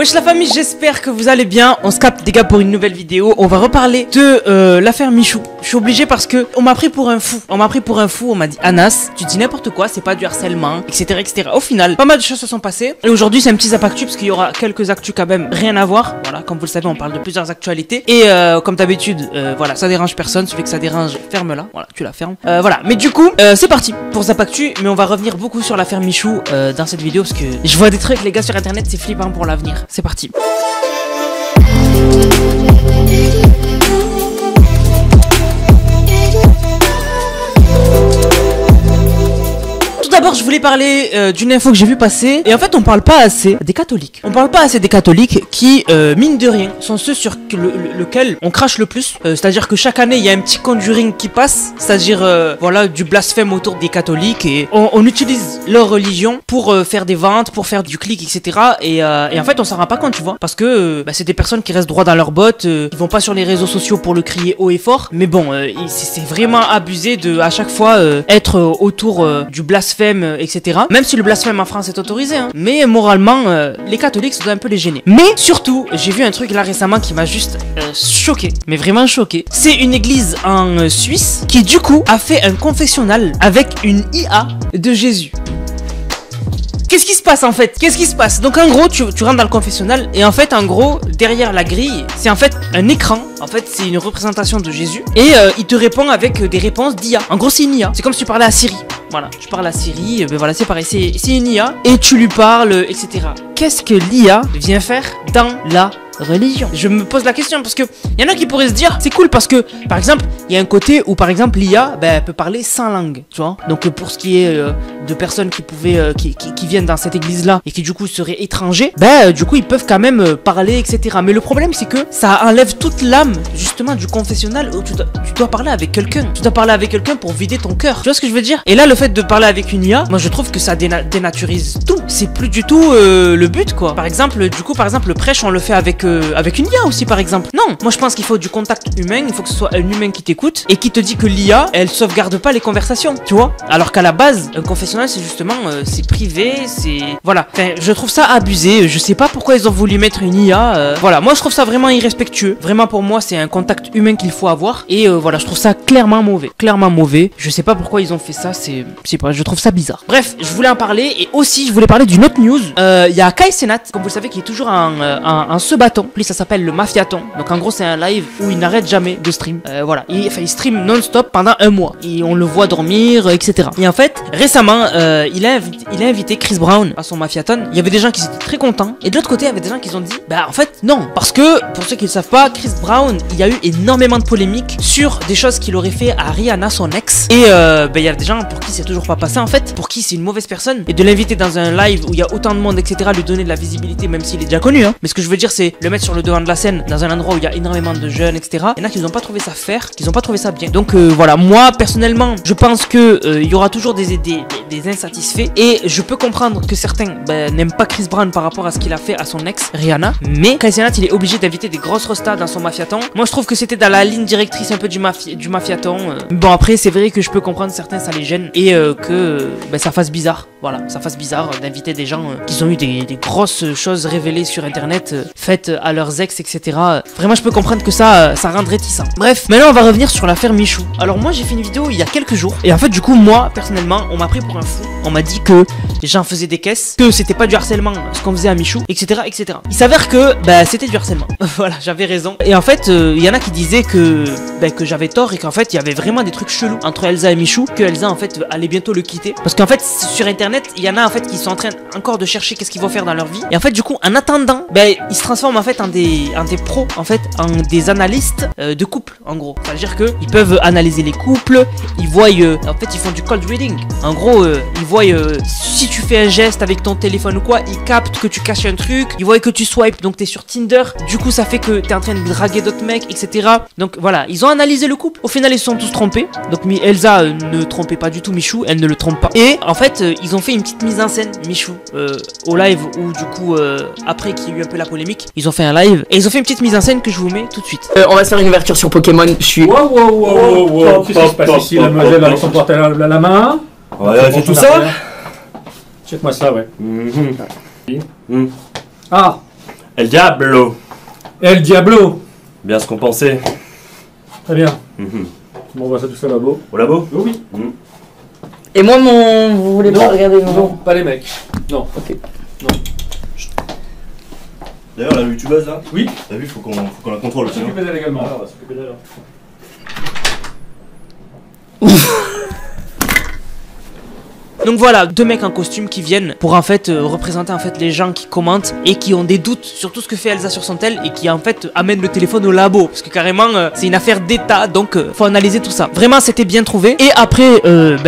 Wesh la famille, j'espère que vous allez bien. On se capte les gars pour une nouvelle vidéo. On va reparler de l'affaire Michou. Je suis obligé parce que on m'a pris pour un fou. On m'a dit Anas, tu dis n'importe quoi, c'est pas du harcèlement, etc., etc. Au final, pas mal de choses se sont passées. Et aujourd'hui c'est un petit zap actu parce qu'il y aura quelques actus quand même, rien à voir. Voilà, comme vous le savez, on parle de plusieurs actualités. Et comme d'habitude, voilà, ça dérange personne. Celui que ça dérange, ferme-la. Voilà, tu la fermes. Voilà, mais du coup, c'est parti pour zap actu. Mais on va revenir beaucoup sur l'affaire Michou dans cette vidéo parce que je vois des trucs les gars sur internet, c'est flippant pour l'avenir. C'est parti. D'abord je voulais parler d'une info que j'ai vu passer. Et en fait on parle pas assez des catholiques. On parle pas assez des catholiques qui mine de rien sont ceux sur lequel on crache le plus. C'est à dire que chaque année il y a un petit conjuring qui passe. C'est à dire voilà, du blasphème autour des catholiques. Et on utilise leur religion pour faire des ventes, pour faire du clic, etc. Et en fait on s'en rend pas compte, tu vois. Parce que c'est des personnes qui restent droit dans leurs bottes. Ils vont pas sur les réseaux sociaux pour le crier haut et fort. Mais bon, c'est vraiment abusé de à chaque fois être autour du blasphème, etc. Même si le blasphème en France est autorisé, hein. Mais moralement, les catholiques, ça doit un peu les gêner. Mais surtout, j'ai vu un truc là récemment qui m'a juste choqué, mais vraiment choqué. C'est une église en Suisse qui du coup a fait un confessionnal avec une IA de Jésus. Qu'est-ce qui se passe en fait? Qu'est-ce qui se passe? Donc en gros, tu rentres dans le confessionnal et en fait, en gros, derrière la grille, c'est en fait un écran. En fait, c'est une représentation de Jésus et il te répond avec des réponses d'IA. En gros, c'est une IA. C'est comme si tu parlais à Siri. Voilà, tu parles à Siri, ben voilà, c'est pareil, c'est une IA et tu lui parles, etc. Qu'est-ce que l'IA vient faire dans la religion? Je me pose la question parce que y en a qui pourraient se dire c'est cool parce que par exemple il y a un côté où par exemple l'IA elle peut parler 100 langues, tu vois. Donc pour ce qui est de personnes qui pouvaient qui viennent dans cette église là et qui du coup seraient étrangers, du coup ils peuvent quand même parler, etc. Mais le problème c'est que ça enlève toute l'âme justement du confessionnal où tu dois parler avec quelqu'un. Tu dois parler avec quelqu'un pour vider ton cœur. Tu vois ce que je veux dire? Et là le fait de parler avec une IA, moi je trouve que ça dénaturise tout. C'est plus du tout le but quoi. Par exemple le prêche on le fait avec une IA aussi par exemple. Non, moi je pense qu'il faut du contact humain, il faut que ce soit un humain qui t'écoute et qui te dit que l'IA elle sauvegarde pas les conversations, tu vois. Alors qu'à la base, un confessionnal c'est justement c'est privé, c'est voilà. Enfin, je trouve ça abusé, je sais pas pourquoi ils ont voulu mettre une IA. Voilà, moi je trouve ça vraiment irrespectueux. Vraiment pour moi c'est un contact humain qu'il faut avoir et voilà, je trouve ça clairement mauvais. Je sais pas pourquoi ils ont fait ça, c'est pas, je trouve ça bizarre. Bref, je voulais en parler et aussi je voulais parler d'une autre news. Il y a Kai Cenat, comme vous le savez, qui est toujours en se battant. Lui ça s'appelle le Mafiaton. Donc en gros c'est un live où il n'arrête jamais de stream. Voilà, il stream non-stop pendant un mois et on le voit dormir, etc. Et en fait récemment il a invité Chris Brown à son Mafiaton. Il y avait des gens qui étaient très contents et de l'autre côté il y avait des gens qui ont dit en fait non, parce que pour ceux qui ne le savent pas, Chris Brown il y a eu énormément de polémiques sur des choses qu'il aurait fait à Rihanna, son ex. Et il y a des gens pour qui c'est toujours pas passé en fait, pour qui c'est une mauvaise personne, et de l'inviter dans un live où il y a autant de monde, etc., lui donner de la visibilité même s'il est déjà connu, hein. Mais ce que je veux dire c'est le mettre sur le devant de la scène dans un endroit où il y a énormément de jeunes, etc. Il y en a qui n'ont pas trouvé ça faire, qui n'ont pas trouvé ça bien. Donc voilà, moi personnellement je pense que il y aura toujours des insatisfaits et je peux comprendre que certains n'aiment pas Chris Brown par rapport à ce qu'il a fait à son ex Rihanna, mais Kai Cenat il est obligé d'inviter des grosses rostas dans son Mafiaton. Moi je trouve que c'était dans la ligne directrice un peu du Mafiaton. Bon après c'est vrai que je peux comprendre certains ça les gêne et que ça fasse bizarre. Voilà, ça fasse bizarre d'inviter des gens qui ont eu des grosses choses révélées sur internet faites à leurs ex, etc. Vraiment je peux comprendre que ça rend réticent. Bref, maintenant on va revenir sur l'affaire Michou. Alors moi j'ai fait une vidéo il y a quelques jours et en fait du coup moi personnellement on m'a pris pour un fou. On m'a dit que j'en faisais des caisses, que c'était pas du harcèlement ce qu'on faisait à Michou, etc., etc. Il s'avère que c'était du harcèlement. Voilà, j'avais raison. Et en fait il y en a qui disaient que j'avais tort et qu'en fait il y avait vraiment des trucs chelous entre Elsa et Michou, que Elsa en fait allait bientôt le quitter parce qu'en fait sur internet il y en a en fait qui sont en train encore de chercher qu'est-ce qu'ils vont faire dans leur vie et en fait du coup en attendant ils se transforment en fait en des pros, en fait en des analystes de couple en gros. C'est à dire que ils peuvent analyser les couples, ils voient en fait ils font du cold reading. En gros ils voient si tu fais un geste avec ton téléphone ou quoi, ils captent que tu caches un truc, ils voient que tu swipes donc t'es sur Tinder, du coup ça fait que t'es en train de draguer d'autres mecs, etc. Donc voilà, ils ont analysé le couple. Au final ils se sont tous trompés. Donc Elsa ne trompait pas du tout Michou, elle ne le trompe pas. Et en fait ils ont fait une petite mise en scène Michou au live où du coup après qu'il y a eu un peu la polémique, ils ont fait un live et ils ont fait une petite mise en scène que je vous mets tout de suite. On va se faire une ouverture sur Pokémon. Je suis. Wow, qu'est-ce qui se passe ici? La demoiselle avec son portable à la main. Ouais, c'est tout ça. Check-moi ça, ouais. Ah, El Diablo. El Diablo. Bien ce qu'on pensait. Très bien. Bon, on voit ça tous au labo. Au labo? Oui. Et moi, vous voulez pas regarder mon Non, pas les mecs. Non. Ok. Non. D'ailleurs, la youtubeuse là? Oui. T'as vu, faut qu'on la contrôle On va aussi. s'occuper d'elle également. On va s'occuper d'elle. Donc voilà, deux mecs en costume qui viennent pour en fait représenter en fait les gens qui commentent et qui ont des doutes sur tout ce que fait Elsa sur son tel et qui en fait amènent le téléphone au labo parce que carrément c'est une affaire d'état donc faut analyser tout ça. Vraiment c'était bien trouvé et après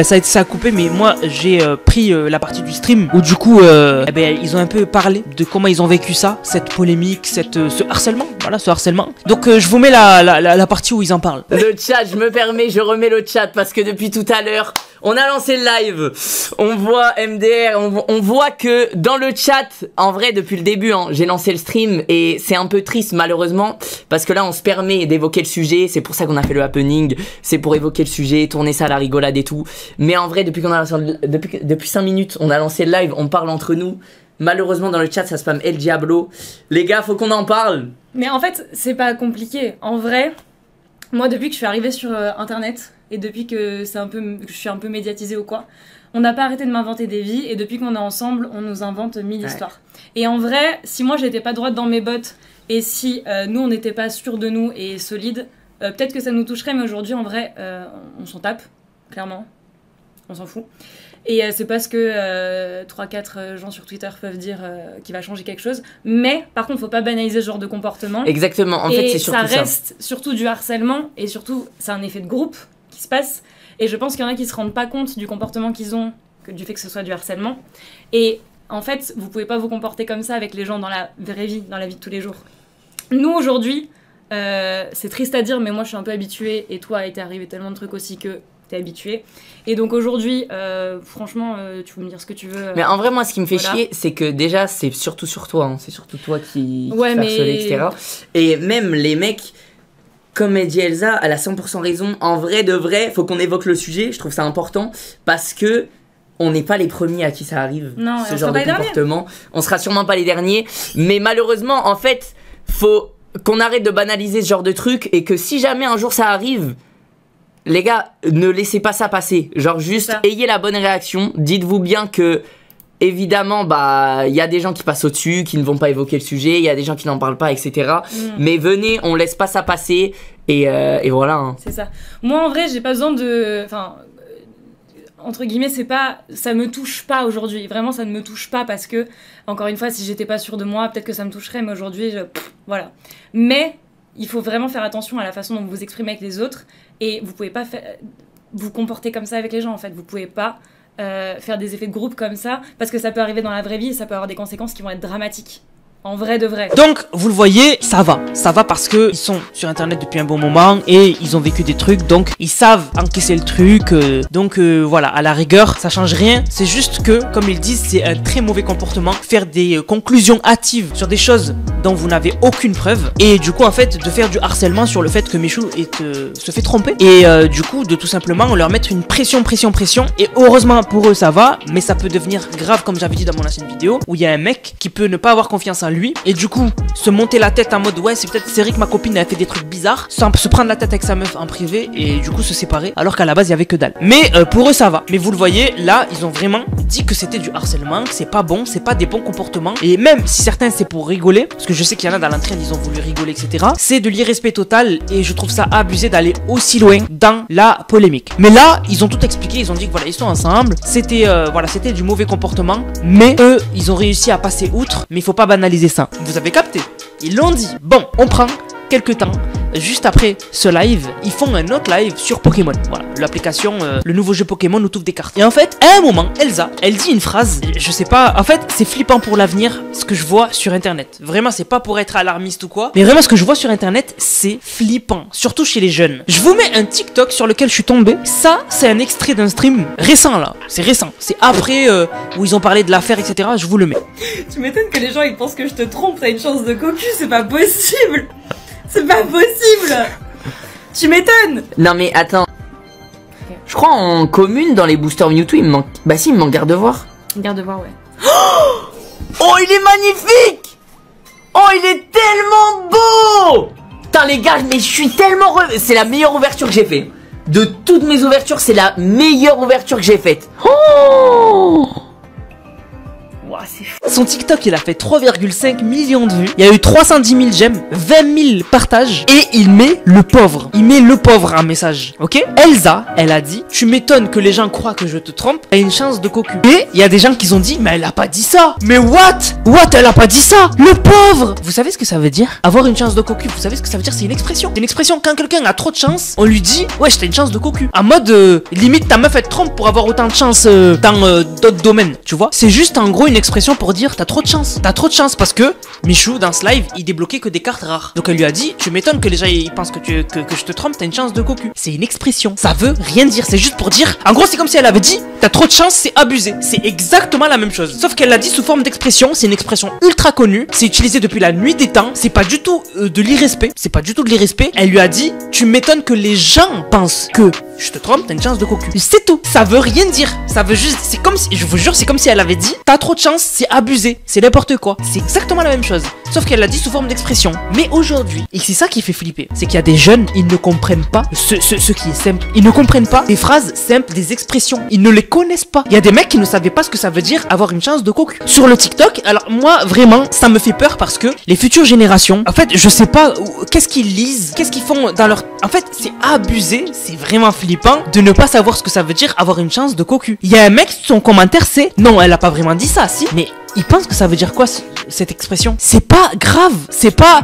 ça a coupé mais moi j'ai pris la partie du stream où du coup ils ont un peu parlé de comment ils ont vécu ça, cette polémique, ce harcèlement, voilà ce harcèlement. Donc je vous mets la partie où ils en parlent. Le chat, je me permets, je remets le chat parce que depuis tout à l'heure, on a lancé le live. On voit MDR, on voit que dans le chat, en vrai depuis le début, hein, j'ai lancé le stream et c'est un peu triste malheureusement parce que là on se permet d'évoquer le sujet, c'est pour ça qu'on a fait le happening, c'est pour évoquer le sujet, tourner ça à la rigolade et tout. Mais en vrai depuis 5 minutes, on a lancé le live, on parle entre nous. Malheureusement dans le chat ça spam El Diablo. Les gars, faut qu'on en parle. Mais en fait, c'est pas compliqué. En vrai, moi depuis que je suis arrivée sur internet et depuis que je suis un peu médiatisée ou quoi, on n'a pas arrêté de m'inventer des vies et depuis qu'on est ensemble, on nous invente 1000 histoires. Et en vrai, si moi j'étais pas droite dans mes bottes et si nous on n'était pas sûrs de nous et solides, peut-être que ça nous toucherait, mais aujourd'hui en vrai, on s'en tape, clairement. On s'en fout. Et c'est parce que 3-4 gens sur Twitter peuvent dire qu'il va changer quelque chose. Mais par contre, faut pas banaliser ce genre de comportement. Exactement, en fait c'est surtout ça. Ça reste surtout du harcèlement et surtout c'est un effet de groupe qui se passe. Et je pense qu'il y en a qui se rendent pas compte du comportement qu'ils ont, du fait que ce soit du harcèlement. Et en fait, vous pouvez pas vous comporter comme ça avec les gens dans la vraie vie, dans la vie de tous les jours. Nous aujourd'hui, c'est triste à dire, mais moi je suis un peu habituée et toi, il t'est arrivé tellement de trucs aussi que t'es habitué. Et donc aujourd'hui, franchement, tu peux me dire ce que tu veux. Mais en vrai, moi, ce qui me fait chier, c'est que déjà, c'est surtout sur toi. Hein. C'est surtout toi qui te fais harceler, etc. Et même les mecs, comme elle dit Elsa, elle a 100% raison. En vrai de vrai, faut qu'on évoque le sujet. Je trouve ça important parce que on n'est pas les premiers à qui ça arrive. Non, ce genre de comportement. On sera sûrement pas les derniers. Mais malheureusement, en fait, faut qu'on arrête de banaliser ce genre de truc et que si jamais un jour ça arrive, les gars, ne laissez pas ça passer. Genre juste ayez la bonne réaction. Dites-vous bien que évidemment, il y a des gens qui passent au-dessus, qui ne vont pas évoquer le sujet, il y a des gens qui n'en parlent pas, etc. Mais venez, on laisse pas ça passer et voilà. Hein. C'est ça. Moi, en vrai, j'ai pas besoin de... Enfin, entre guillemets, c'est pas... Ça me touche pas aujourd'hui. Vraiment, ça ne me touche pas parce que, encore une fois, si j'étais pas sûre de moi, peut-être que ça me toucherait, mais aujourd'hui, voilà. Mais il faut vraiment faire attention à la façon dont vous vous exprimez avec les autres et vous pouvez pas vous comporter comme ça avec les gens, en fait. Vous pouvez pas... faire des effets de groupe comme ça parce que ça peut arriver dans la vraie vie et ça peut avoir des conséquences qui vont être dramatiques en vrai de vrai. Donc vous le voyez, ça va parce que ils sont sur internet depuis un bon moment et ils ont vécu des trucs donc ils savent encaisser le truc voilà, à la rigueur ça change rien, c'est juste que comme ils disent c'est un très mauvais comportement faire des conclusions hâtives sur des choses dont vous n'avez aucune preuve et du coup en fait de faire du harcèlement sur le fait que Michou se fait tromper et du coup de tout simplement leur mettre une pression et heureusement pour eux ça va mais ça peut devenir grave comme j'avais dit dans mon ancienne vidéo où il y a un mec qui peut ne pas avoir confiance en lui et du coup se monter la tête en mode ouais c'est peut-être Cédric ma copine elle a fait des trucs bizarres sans se prendre la tête avec sa meuf en privé et du coup se séparer alors qu'à la base il y avait que dalle mais pour eux ça va mais vous le voyez là ils ont vraiment dit que c'était du harcèlement que c'est pas bon c'est pas des bons comportements et même si certains c'est pour rigoler parce que je sais qu'il y en a dans l'entraîne ils ont voulu rigoler etc c'est de l'irrespect total et je trouve ça abusé d'aller aussi loin dans la polémique mais là ils ont tout expliqué ils ont dit que voilà ils sont ensemble c'était voilà c'était du mauvais comportement mais eux ils ont réussi à passer outre mais il faut pas banaliser ça. Vous avez capté? Ils l'ont dit. Bon, on prend quelques temps. Juste après ce live, ils font un autre live sur Pokémon. Voilà, l'application, le nouveau jeu Pokémon où t'ouvres des cartes. Et en fait, à un moment, Elsa, elle dit une phrase. Je sais pas, en fait, c'est flippant pour l'avenir ce que je vois sur internet. Vraiment, c'est pas pour être alarmiste ou quoi. Mais vraiment, ce que je vois sur internet, c'est flippant. Surtout chez les jeunes. Je vous mets un TikTok sur lequel je suis tombé. Ça, c'est un extrait d'un stream récent là. C'est récent. C'est après où ils ont parlé de l'affaire, etc. Je vous le mets. Tu m'étonnes que les gens ils pensent que je te trompe. T'as une chance de cocu, c'est pas possible. C'est pas possible. Tu m'étonnes. Non mais attends. Je crois en commune dans les boosters Mewtwo il me manque... Bah si il me manque Gardevoir. Gardevoir ouais. Oh il est magnifique. Oh, il est tellement beau! Putain, les gars, mais je suis tellement c'est la meilleure ouverture que j'ai fait. De toutes mes ouvertures, c'est la meilleure ouverture que j'ai faite. Oh! Wow, c'est fou. Son TikTok, il a fait 3,5 millions de vues. Il y a eu 310 000 j'aime, 20 000 partages. Et il met le pauvre. Il met le pauvre un message. Ok? Elsa, elle a dit, tu m'étonnes que les gens croient que je te trompe. T'as une chance de cocu. Et il y a des gens qui ont dit, mais elle a pas dit ça. Mais what? Elle a pas dit ça. Le pauvre. Vous savez ce que ça veut dire? Avoir une chance de cocu. Vous savez ce que ça veut dire? C'est une expression. C'est une expression. Quand quelqu'un a trop de chance, on lui dit, ouais, t'as une chance de cocu. En mode, limite, ta meuf elle te trompe pour avoir autant de chance dans d'autres domaines. Tu vois? C'est juste en gros une expression pour dire t'as trop de chance. T'as trop de chance parce que Michou dans ce live il débloquait que des cartes rares. Donc elle lui a dit tu m'étonnes que les gens ils pensent que je te trompe, t'as une chance de cocu. C'est une expression. Ça veut rien dire. C'est juste pour dire. En gros c'est comme si elle avait dit t'as trop de chance, c'est abusé. C'est exactement la même chose. Sauf qu'elle l'a dit sous forme d'expression. C'est une expression ultra connue. C'est utilisé depuis la nuit des temps. C'est pas du tout de l'irrespect. C'est pas du tout de l'irrespect. Elle lui a dit tu m'étonnes que les gens pensent que je te trompe, t'as une chance de cocu. C'est tout. Ça veut rien dire. Ça veut juste. C'est comme si. Je vous jure, c'est comme si elle avait dit t'as trop de chance, c'est abusé. C'est n'importe quoi. C'est exactement la même chose. Sauf qu'elle l'a dit sous forme d'expression. Mais aujourd'hui, et c'est ça qui fait flipper, c'est qu'il y a des jeunes, ils ne comprennent pas ce qui est simple. Ils ne comprennent pas des phrases simples, des expressions. Ils ne les connaissent pas. Il y a des mecs qui ne savaient pas ce que ça veut dire avoir une chance de cocu. Sur le TikTok, alors moi, vraiment, ça me fait peur parce que les futures générations, en fait, je sais pas qu'est-ce qu'ils lisent, qu'est-ce qu'ils font dans leur. En fait, c'est abusé, c'est vraiment flippant de ne pas savoir ce que ça veut dire avoir une chance de cocu. Il y a un mec, son commentaire, c'est non, elle a pas vraiment dit ça, si, mais. Il pense que ça veut dire quoi cette expression? C'est pas grave, c'est pas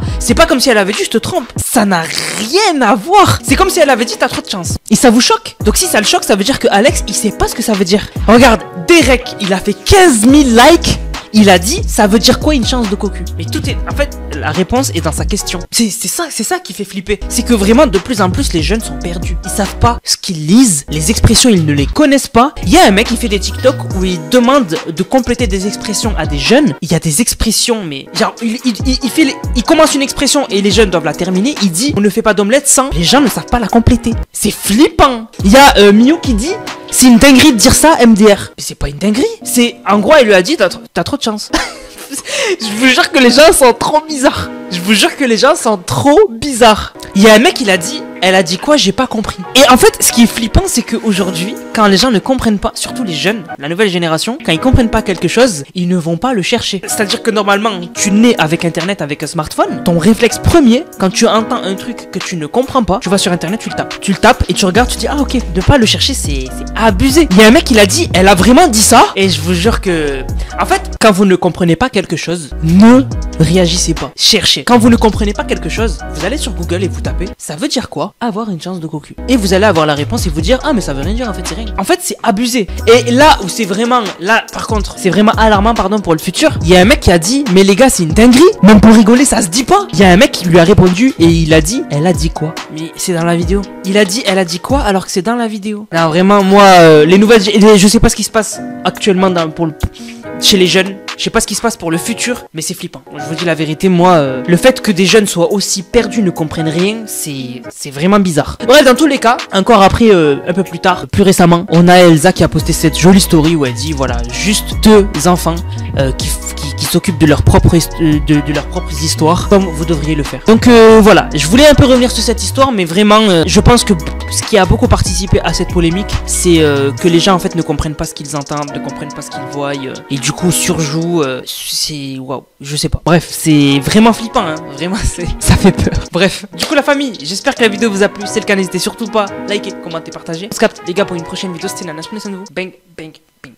comme si elle avait dit je te trompe. Ça n'a rien à voir. C'est comme si elle avait dit t'as trop de chance. Et ça vous choque? Donc si ça le choque, ça veut dire que Alex il sait pas ce que ça veut dire. Regarde, Derek, il a fait 15 000 likes. Il a dit, ça veut dire quoi une chance de cocu? Mais tout est, en fait, la réponse est dans sa question. C'est ça qui fait flipper. C'est que vraiment, de plus en plus, les jeunes sont perdus. Ils savent pas ce qu'ils lisent, les expressions, ils ne les connaissent pas. Il y a un mec qui fait des TikTok où il demande de compléter des expressions à des jeunes. Il y a des expressions, mais genre, il commence une expression et les jeunes doivent la terminer. Il dit, on ne fait pas d'omelette sans. Les gens ne savent pas la compléter. C'est flippant. Il y a Mio qui dit. C'est une dinguerie de dire ça, MDR. Mais c'est pas une dinguerie. C'est, en gros, elle lui a dit, t'as trop de chance. Je vous jure que les gens sont trop bizarres. Je vous jure que les gens sont trop bizarres. Il y a un mec, elle a dit quoi? J'ai pas compris. Et en fait, ce qui est flippant, c'est qu'aujourd'hui, quand les gens ne comprennent pas, surtout les jeunes, la nouvelle génération, quand ils comprennent pas quelque chose, ils ne vont pas le chercher. C'est-à-dire que normalement, tu nais avec Internet, avec un smartphone, ton réflexe premier, quand tu entends un truc que tu ne comprends pas, tu vas sur Internet, tu le tapes. Tu le tapes et tu regardes, tu dis, ah ok, de pas le chercher, c'est abusé. Il y a un mec, il a dit, elle a vraiment dit ça. Et je vous jure que, en fait, quand vous ne comprenez pas quelque chose, ne réagissez pas. Cherchez. Quand vous ne comprenez pas quelque chose, vous allez sur Google et vous tapez, ça veut dire quoi? Avoir une chance de cocu. Et vous allez avoir la réponse et vous dire, ah mais ça veut rien dire, en fait c'est rien. En fait c'est abusé. Et là où c'est vraiment, là par contre, c'est vraiment alarmant pardon pour le futur, il y a un mec qui a dit, mais les gars c'est une dinguerie, même pour rigoler ça se dit pas. Il y a un mec qui lui a répondu et il a dit, elle a dit quoi? Mais c'est dans la vidéo. Il a dit, elle a dit quoi alors que c'est dans la vidéo? Non vraiment moi, les nouvelles, je sais pas ce qui se passe actuellement chez les jeunes. Je sais pas ce qui se passe pour le futur, mais c'est flippant. Je vous dis la vérité, moi, le fait que des jeunes soient aussi perdus, ne comprennent rien, c'est vraiment bizarre. Bref, dans tous les cas, encore après, un peu plus tard, plus récemment, on a Elsa qui a posté cette jolie story où elle dit, voilà, juste 2 enfants qui s'occupent de leurs propres histoires, comme vous devriez le faire. Donc voilà, je voulais un peu revenir sur cette histoire, mais vraiment, je pense que ce qui a beaucoup participé à cette polémique, c'est que les gens en fait ne comprennent pas ce qu'ils entendent, ne comprennent pas ce qu'ils voient, et du coup surjouent. C'est waouh, je sais pas. Bref, c'est vraiment flippant, hein. Vraiment, ça fait peur. Bref, du coup la famille, j'espère que la vidéo vous a plu. Si c'est le cas, n'hésitez surtout pas à liker, commenter, partager. On se capte les gars pour une prochaine vidéo. C'était Nana, je prenais soin de vous. Bang, bang, bang.